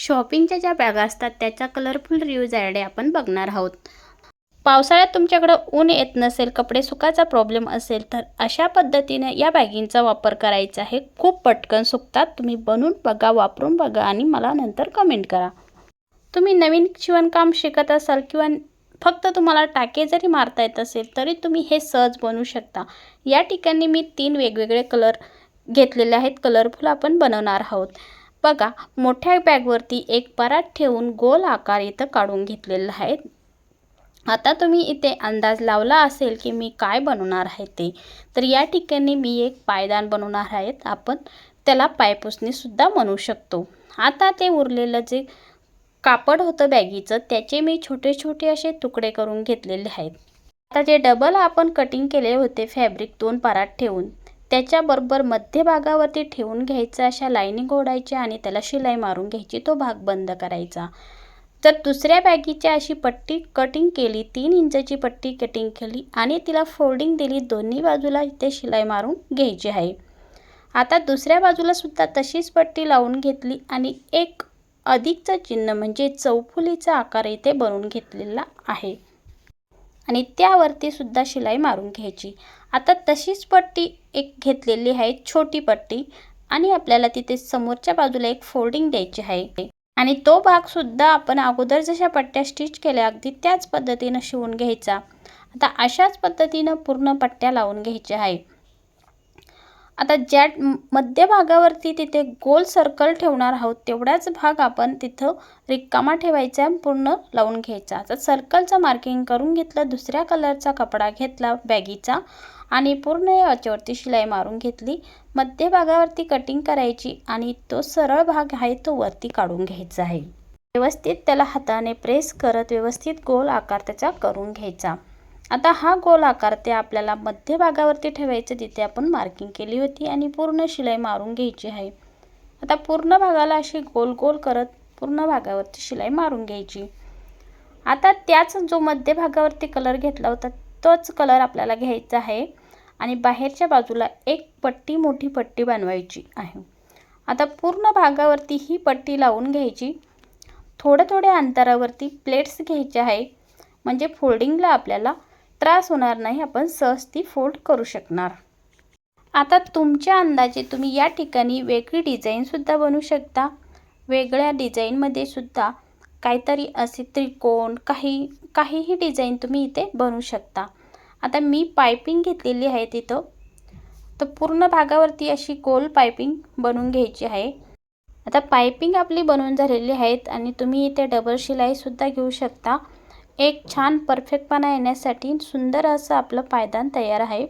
शॉपिंगच्या ज्या बॅगा असतात त्याचा कलरफुल रिव्ह्यूज आयडिया आपण बघणार आहोत। पावसाळ्यात तुमच्याकडे ऊन येत नसेल, कपडे सुकायचा प्रॉब्लेम असेल तर अशा पद्धतीने या बॅगींचा वापर करायचा आहे। खूप पटकन सुकतात। तुम्ही बनवून बघा, वापरून बघा आणि मला नंतर कमेंट करा। तुम्ही नवीन शिवणकाम शिकत असाल किंवा फक्त तुम्हाला टाके जरी मारता येत असेल तरी तुम्ही हे सहज बनवू शकता। या ठिकाणी मी 3 वेगवेगळे कलर घेतलेले आहेत, कलरफुल आपण बनवणार आहोत। बघा, मोठ्या बॅगवरती एक परात ठेवून गोल आकार इथं काढून घेतलेला आहे। आता तुम्ही इथे अंदाज लावला असेल की मी काय बनवणार आहे ते। तर या ठिकाणी मी एक पायदान बनवणार आहे। आपण त्याला पायपुसणी सुद्धा म्हणू शकतो। आता ते उरलेलं जे कापड होतं बॅगीचं त्याचे मी छोटे छोटे असे तुकडे करून घेतलेले आहेत। आता जे डबल आपण कटिंग केले होते फॅब्रिक 2 परात ठेवून त्याच्याबरोबर मध्यभागावरती ठेवून घ्यायचा, अशा लाईनिंग ओढायच्या आणि त्याला शिलाई मारून घ्यायची, तो भाग बंद करायचा। तर दुसऱ्या बॅगीची अशी पट्टी कटिंग केली, 3 इंचाची पट्टी कटिंग केली आणि तिला फोल्डिंग दिली, दोन्ही बाजूला इथे शिलाई मारून घ्यायची आहे। आता दुसऱ्या बाजूला सुद्धा तशीच पट्टी लावून घेतली आणि एक अधिकचा चिन्ह म्हणजे चौफुलीचा आकार इथे बनवून घेतलेला आहे आणि त्यावरती सुद्धा शिलाई मारून घ्यायची। आता तशीच पट्टी एक घेतलेली आहे, छोटी पट्टी, आणि आपल्याला तिथे समोरच्या बाजूला एक फोल्डिंग द्यायची आहे आणि तो भाग सुद्धा आपण अगोदर जशा पट्ट्या स्टिच केल्या अगदी त्याच पद्धतीने शिवून घ्यायचा। आता अशाच पद्धतीने पूर्ण पट्ट्या लावून घ्यायच्या आहे। आता ज्या मध्यभागावरती तिथे गोल सर्कल ठेवणार आहोत तेवढाच भाग आपण तिथं रिकामा ठेवायचा, पूर्ण लावून घ्यायचा। आता सर्कलचं मार्किंग करून घेतलं, दुसऱ्या कलरचा कपडा घेतला बॅगीचा आणि पूर्ण याच्यावरती शिलाई मारून घेतली, मध्यभागावरती कटिंग करायची आणि तो सरळ भाग आहे तो वरती काढून घ्यायचा आहे। व्यवस्थित त्याला हाताने प्रेस करत व्यवस्थित गोल आकार त्याचा करून घ्यायचा। आता हा गोल आकार ते आपल्याला मध्यभागावरती ठेवायचं जिथे आपण मार्किंग केली होती आणि पूर्ण शिलाई मारून घ्यायची आहे। आता पूर्ण भागाला अशी गोल गोल करत पूर्ण भागावरती शिलाई मारून घ्यायची। आता त्याच जो मध्यभागावरती कलर घेतला होता तोच कलर आपल्याला घ्यायचा आहे आणि बाहेरच्या बाजूला एक पट्टी, मोठी पट्टी बनवायची आहे। आता पूर्ण भागावरती ही पट्टी लावून घ्यायची। थोड्या थोड्या अंतरावरती प्लेट्स घ्यायचे आहे म्हणजे फोल्डिंगला आपल्याला त्रास होणार नाही, आपण सहज ती फोल्ड करू शकणार। आता तुमच्या अंदाजे तुम्ही या ठिकाणी वेगळी डिझाईन सुद्धा बनवू शकता। वेगळ्या डिझाईनमध्ये सुद्धा काहीतरी असे त्रिकोण काहीही डिझाईन तुम्ही इथे बनवू शकता। आता मी पाइपिंग घेतलेली आहे तिथं, तर पूर्ण भागावरती अशी गोल पाइपिंग बनवून घ्यायची आहे। आता पाइपिंग आपली बनवून झालेली आहेत आणि तुम्ही इथे डबल शिलाई सुद्धा घेऊ शकता। एक छान परफेक्टपणा येण्यासाठी सुंदर असं आपलं पायदान तयार आहे।